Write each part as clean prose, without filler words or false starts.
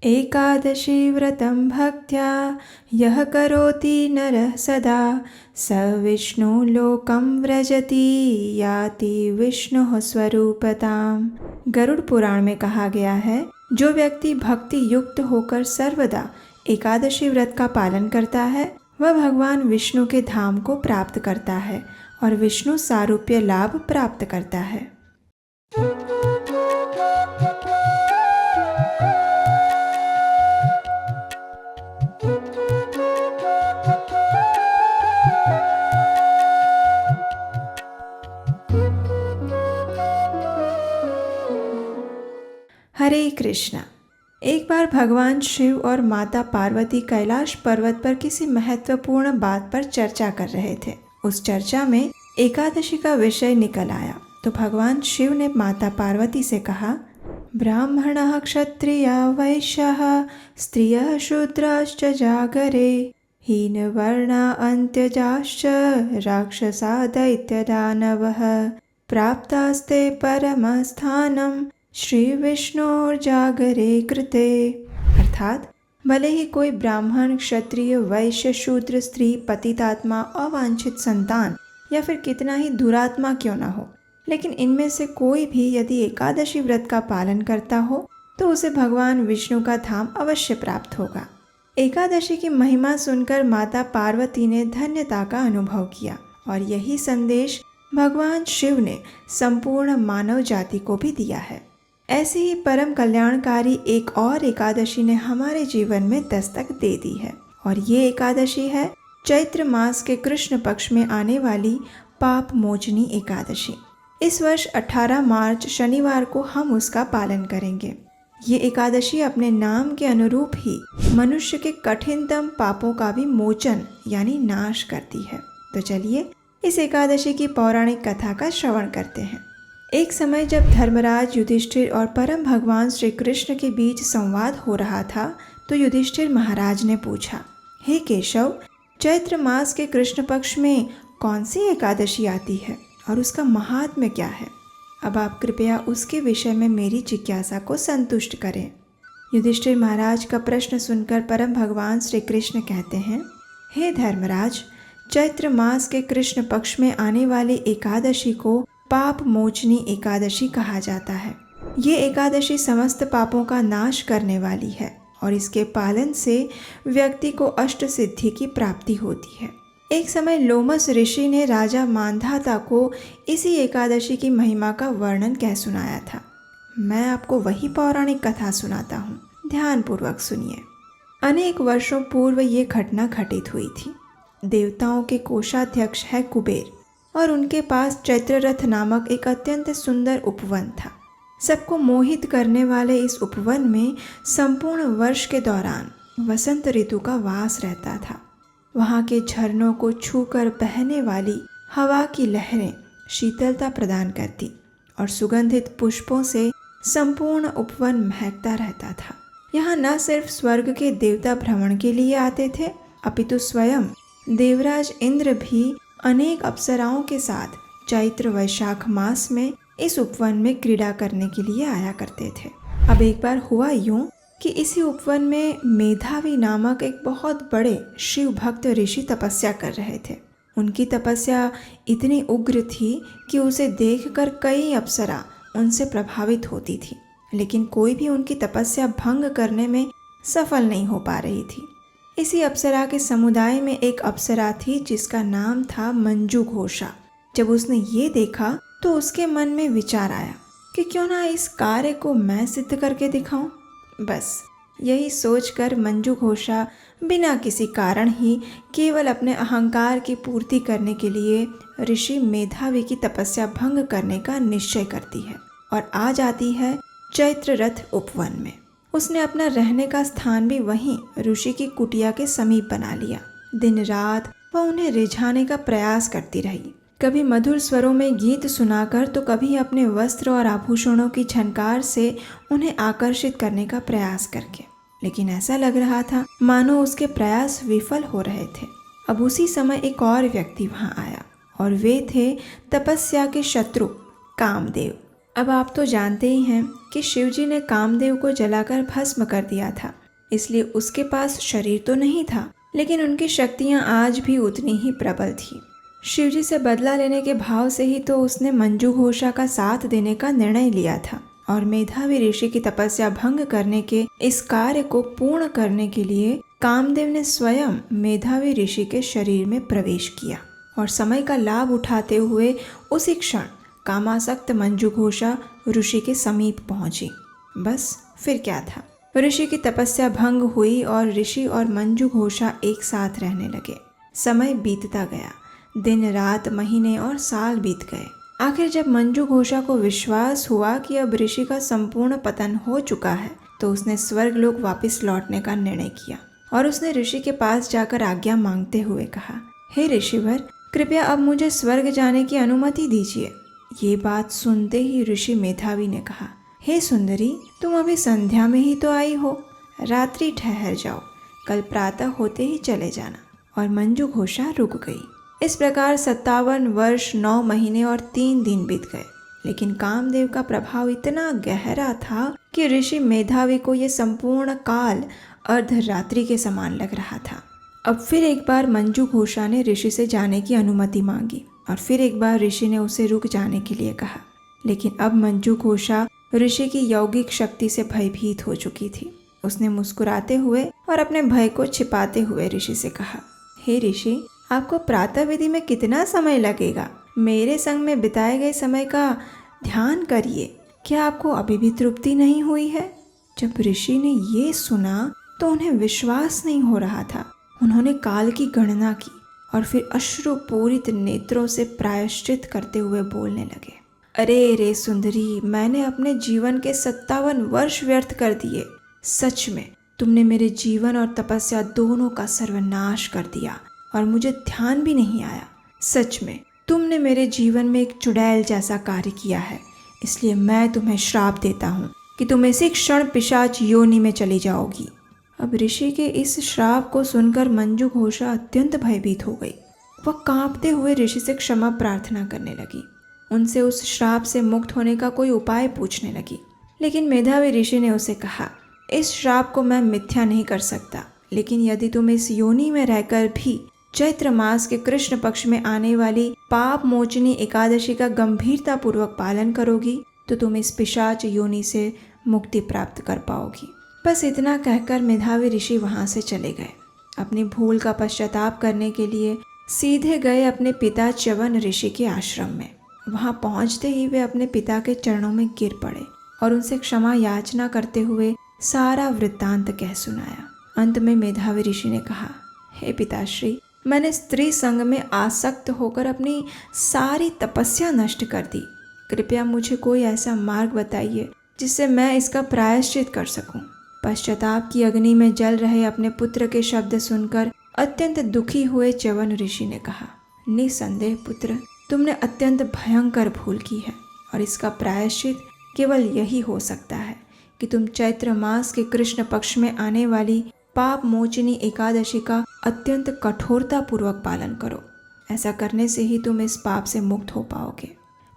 एकादशी व्रतं भक्त्या यः करोति नरः सदा स विष्णुलोकं व्रजति याति विष्णुः स्वरूपताम्। गरुड़ पुराण में कहा गया है, जो व्यक्ति भक्ति युक्त होकर सर्वदा एकादशी व्रत का पालन करता है वह भगवान विष्णु के धाम को प्राप्त करता है और विष्णु सारूप्य लाभ प्राप्त करता है। हरे कृष्णा। एक बार भगवान शिव और माता पार्वती कैलाश पर्वत पर किसी महत्वपूर्ण बात पर चर्चा कर रहे थे। उस चर्चा में एकादशी का विषय निकल आया तो भगवान शिव ने माता पार्वती से कहा, ब्राह्मणः क्षत्रिया वैश्यः स्त्रियः शूद्राश्च जागरे हीनवर्णा अन्त्यजाश्च राक्षसा दैत्यदानवः प्राप्तास्ते परमस्थानं श्री विष्णुर्जागरे कृते। अर्थात भले ही कोई ब्राह्मण, क्षत्रिय, वैश्य, शूद्र, स्त्री, पतितात्मा, अवांछित संतान या फिर कितना ही दुरात्मा क्यों न हो, लेकिन इनमें से कोई भी यदि एकादशी व्रत का पालन करता हो तो उसे भगवान विष्णु का धाम अवश्य प्राप्त होगा। एकादशी की महिमा सुनकर माता पार्वती ने धन्यता का अनुभव किया और यही संदेश भगवान शिव ने संपूर्ण मानव जाति को भी दिया है। ऐसी ही परम कल्याणकारी एक और एकादशी ने हमारे जीवन में दस्तक दे दी है और ये एकादशी है चैत्र मास के कृष्ण पक्ष में आने वाली पाप मोचनी एकादशी। इस वर्ष 18 मार्च शनिवार को हम उसका पालन करेंगे। ये एकादशी अपने नाम के अनुरूप ही मनुष्य के कठिनतम पापों का भी मोचन यानी नाश करती है। तो चलिए इस एकादशी की पौराणिक कथा का श्रवण करते हैं। एक समय जब धर्मराज युधिष्ठिर और परम भगवान श्री कृष्ण के बीच संवाद हो रहा था तो युधिष्ठिर महाराज ने पूछा, हे केशव, चैत्र मास के कृष्ण पक्ष में कौन सी एकादशी आती है और उसका महात्म्य क्या है? अब आप कृपया उसके विषय में मेरी जिज्ञासा को संतुष्ट करें। युधिष्ठिर महाराज का प्रश्न सुनकर परम भगवान श्री कृष्ण कहते हैं, हे धर्मराज, चैत्र मास के कृष्ण पक्ष में आने वाली एकादशी को पाप मोचनी एकादशी कहा जाता है। ये एकादशी समस्त पापों का नाश करने वाली है और इसके पालन से व्यक्ति को अष्ट सिद्धि की प्राप्ति होती है। एक समय लोमस ऋषि ने राजा मांधाता को इसी एकादशी की महिमा का वर्णन कह सुनाया था। मैं आपको वही पौराणिक कथा सुनाता हूँ, ध्यानपूर्वक सुनिए। अनेक वर्षों पूर्व ये घटना घटित हुई थी। देवताओं के कोषाध्यक्ष है कुबेर और उनके पास चैत्ररथ नामक एक अत्यंत सुंदर उपवन था। सबको मोहित करने वाले इस उपवन में संपूर्ण वर्ष के दौरान वसंत ऋतु का वास रहता था। वहाँ के झरनों को छूकर बहने वाली हवा की लहरें शीतलता प्रदान करती और सुगंधित पुष्पों से संपूर्ण उपवन महकता रहता था। यहाँ न सिर्फ स्वर्ग के देवता भ्रमण के लिए आते थे, अपितु स्वयं देवराज इंद्र भी अनेक अप्सराओं के साथ चैत्र वैशाख मास में इस उपवन में क्रीड़ा करने के लिए आया करते थे। अब एक बार हुआ यूं कि इसी उपवन में मेधावी नामक एक बहुत बड़े शिव भक्त ऋषि तपस्या कर रहे थे। उनकी तपस्या इतनी उग्र थी कि उसे देखकर कई अप्सरा उनसे प्रभावित होती थी, लेकिन कोई भी उनकी तपस्या भंग करने में सफल नहीं हो पा रही थी। इसी अप्सरा के समुदाय में एक अप्सरा थी जिसका नाम था मंजू घोषा। जब उसने ये देखा तो उसके मन में विचार आया कि क्यों ना इस कार्य को मैं सिद्ध करके दिखाऊं। बस यही सोचकर मंजू घोषा बिना किसी कारण ही केवल अपने अहंकार की पूर्ति करने के लिए ऋषि मेधावी की तपस्या भंग करने का निश्चय करती है और आ जाती है चैत्ररथ उपवन में। उसने अपना रहने का स्थान भी वहीं ऋषि की कुटिया के समीप बना लिया। दिन रात वह उन्हें रिझाने का प्रयास करती रही, कभी मधुर स्वरों में गीत सुनाकर तो कभी अपने वस्त्र और आभूषणों की झनकार से उन्हें आकर्षित करने का प्रयास करके। लेकिन ऐसा लग रहा था मानो उसके प्रयास विफल हो रहे थे। अब उसी समय एक और व्यक्ति वहां आया और वे थे तपस्या के शत्रु कामदेव। अब आप तो जानते ही हैं कि शिवजी ने कामदेव को जलाकर भस्म कर दिया था, इसलिए उसके पास शरीर तो नहीं था, लेकिन उनकी शक्तियां आज भी उतनी ही प्रबल थी। शिवजी से बदला लेने के भाव से ही तो उसने मंजू घोषा का साथ देने का निर्णय लिया था और मेधावी ऋषि की तपस्या भंग करने के इस कार्य को पूर्ण करने के लिए कामदेव ने स्वयं मेधावी ऋषि के शरीर में प्रवेश किया और समय का लाभ उठाते हुए उसी क्षण कामासक्त मंजू घोषा ऋषि के समीप पहुंची। बस फिर क्या था, ऋषि की तपस्या भंग हुई और ऋषि और मंजू घोषा एक साथ रहने लगे। समय बीतता गया, दिन रात महीने और साल बीत गए। आखिर जब मंजू घोषा को विश्वास हुआ कि अब ऋषि का संपूर्ण पतन हो चुका है, तो उसने स्वर्गलोक वापस लौटने का निर्णय किया और उसने ऋषि के पास जाकर आज्ञा मांगते हुए कहा, हे ऋषिवर, कृपया अब मुझे स्वर्ग जाने की अनुमति दीजिए। ये बात सुनते ही ऋषि मेधावी ने कहा, हे सुंदरी, तुम अभी संध्या में ही तो आई हो, रात्रि ठहर जाओ, कल प्रातः होते ही चले जाना। और मंजू घोषा रुक गई। इस प्रकार 57 वर्ष 9 महीने और 3 दिन बीत गए, लेकिन कामदेव का प्रभाव इतना गहरा था कि ऋषि मेधावी को यह संपूर्ण काल अर्धरात्रि के समान लग रहा था। अब फिर एक बार मंजू घोषा ने ऋषि से जाने की अनुमति मांगी और फिर एक बार ऋषि ने उसे रुक जाने के लिए कहा, लेकिन अब मंजू घोषा ऋषि की यौगिक शक्ति से भयभीत हो चुकी थी। उसने मुस्कुराते हुए और अपने भय को छिपाते हुए ऋषि से कहा, हे ऋषि, आपको प्रातः विधि में कितना समय लगेगा? मेरे संग में बिताए गए समय का ध्यान करिए। क्या आपको अभी भी तृप्ति नहीं हुई है? जब ऋषि ने ये सुना तो उन्हें विश्वास नहीं हो रहा था। उन्होंने काल की गणना की और फिर अश्रुपूरित नेत्रों से प्रायश्चित करते हुए बोलने लगे, अरे रे सुंदरी, मैंने अपने जीवन के 57 वर्ष व्यर्थ कर दिए। सच में तुमने मेरे जीवन और तपस्या दोनों का सर्वनाश कर दिया और मुझे ध्यान भी नहीं आया। सच में तुमने मेरे जीवन में एक चुड़ैल जैसा कार्य किया है, इसलिए मैं तुम्हें श्राप देता हूँ कि तुम इसी क्षण पिशाच योनि में चली जाओगी। अब ऋषि के इस श्राप को सुनकर मंजू घोषा अत्यंत भयभीत हो गई। वह कांपते हुए ऋषि से क्षमा प्रार्थना करने लगी, उनसे उस श्राप से मुक्त होने का कोई उपाय पूछने लगी। लेकिन मेधावी ऋषि ने उसे कहा, इस श्राप को मैं मिथ्या नहीं कर सकता, लेकिन यदि तुम इस योनि में रहकर भी चैत्र मास के कृष्ण पक्ष में आने वाली पाप मोचनी एकादशी का गंभीरता पूर्वक पालन करोगी तो तुम इस पिशाच योनि से मुक्ति प्राप्त कर पाओगी। बस इतना कहकर मेधावी ऋषि वहां से चले गए। अपनी भूल का पश्चाताप करने के लिए सीधे गए अपने पिता च्यवन ऋषि के आश्रम में। वहां पहुंचते ही वे अपने पिता के चरणों में गिर पड़े और उनसे क्षमा याचना करते हुए सारा वृत्तांत कह सुनाया। अंत में मेधावी ऋषि ने कहा, हे पिताश्री, मैंने स्त्री संग में आसक्त होकर अपनी सारी तपस्या नष्ट कर दी। कृपया मुझे कोई ऐसा मार्ग बताइए जिससे मैं इसका प्रायश्चित कर सकूं। पश्चाताप की अग्नि में जल रहे अपने पुत्र के शब्द सुनकर अत्यंत दुखी हुए च्यवन ऋषि ने कहा, निसंदेह पुत्र, तुमने अत्यंत भयंकर भूल की है और इसका प्रायश्चित केवल यही हो सकता है कि तुम चैत्र मास के कृष्ण पक्ष में आने वाली पाप मोचनी एकादशी का अत्यंत कठोरता पूर्वक पालन करो। ऐसा करने से ही तुम इस पाप से मुक्त हो पाओगे।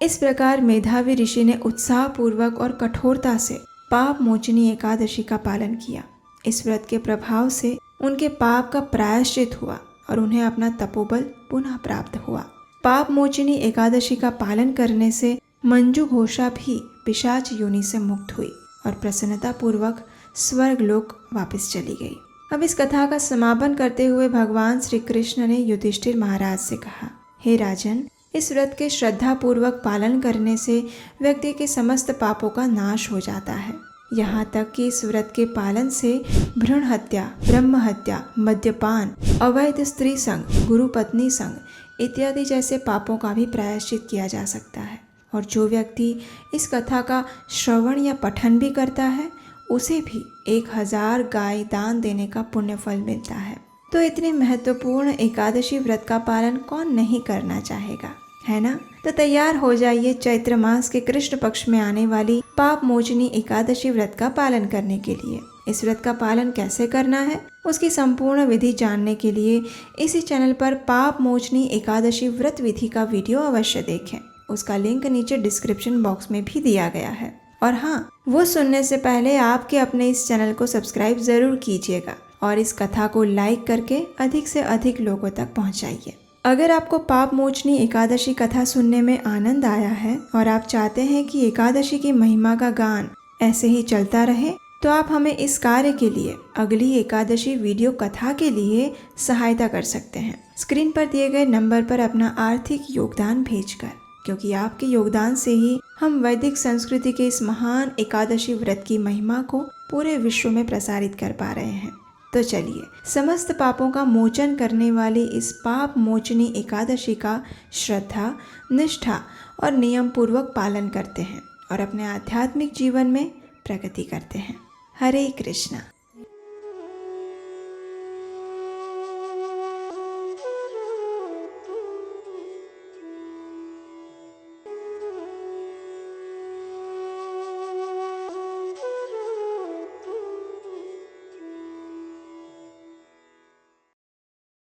इस प्रकार मेधावी ऋषि ने उत्साह पूर्वक और कठोरता से पाप मोचनी एकादशी का पालन किया। इस व्रत के प्रभाव से उनके पाप का प्रायश्चित हुआ और उन्हें अपना तपोबल पुनः प्राप्त हुआ। पाप मोचनी एकादशी का पालन करने से मंजू घोषा भी पिशाच योनि से मुक्त हुई और प्रसन्नता पूर्वक स्वर्गलोक वापस चली गई। अब इस कथा का समापन करते हुए भगवान श्री कृष्ण ने युधिष्ठिर महाराज से कहा, हे राजन, इस व्रत के श्रद्धा पूर्वक पालन करने से व्यक्ति के समस्त पापों का नाश हो जाता है। यहाँ तक कि इस व्रत के पालन से भ्रूण हत्या, ब्रह्म हत्या, मद्यपान, अवैध स्त्री संग, गुरु पत्नी संग इत्यादि जैसे पापों का भी प्रायश्चित किया जा सकता है। और जो व्यक्ति इस कथा का श्रवण या पठन भी करता है उसे भी 1000 गाय दान देने का पुण्य फल मिलता है। तो इतनी महत्वपूर्ण एकादशी व्रत का पालन कौन नहीं करना चाहेगा, है ना? तो तैयार हो जाइए चैत्र मास के कृष्ण पक्ष में आने वाली पाप मोचनी एकादशी व्रत का पालन करने के लिए। इस व्रत का पालन कैसे करना है उसकी संपूर्ण विधि जानने के लिए इसी चैनल पर पाप मोचनी एकादशी व्रत विधि का वीडियो अवश्य देखें। उसका लिंक नीचे डिस्क्रिप्शन बॉक्स में भी दिया गया है। और हाँ, वो सुनने से पहले आपके अपने इस चैनल को सब्सक्राइब ज़रूर कीजिएगा और इस कथा को लाइक करके अधिक से अधिक लोगों तक पहुंचाइए। अगर आपको पाप मोचनी एकादशी कथा सुनने में आनंद आया है और आप चाहते हैं कि एकादशी की महिमा का गान ऐसे ही चलता रहे, तो आप हमें इस कार्य के लिए अगली एकादशी वीडियो कथा के लिए सहायता कर सकते हैं। स्क्रीन पर दिए गए नंबर पर अपना आर्थिक योगदान भेजकर, क्योंकि आपके योगदान से ही हम वैदिक संस्कृति के इस महान एकादशी व्रत की महिमा को पूरे विश्व में प्रसारित कर पा रहे हैं। तो चलिए, समस्त पापों का मोचन करने वाली इस पाप मोचनी एकादशी का श्रद्धा, निष्ठा और नियम पूर्वक पालन करते हैं और अपने आध्यात्मिक जीवन में प्रगति करते हैं। हरे कृष्णा।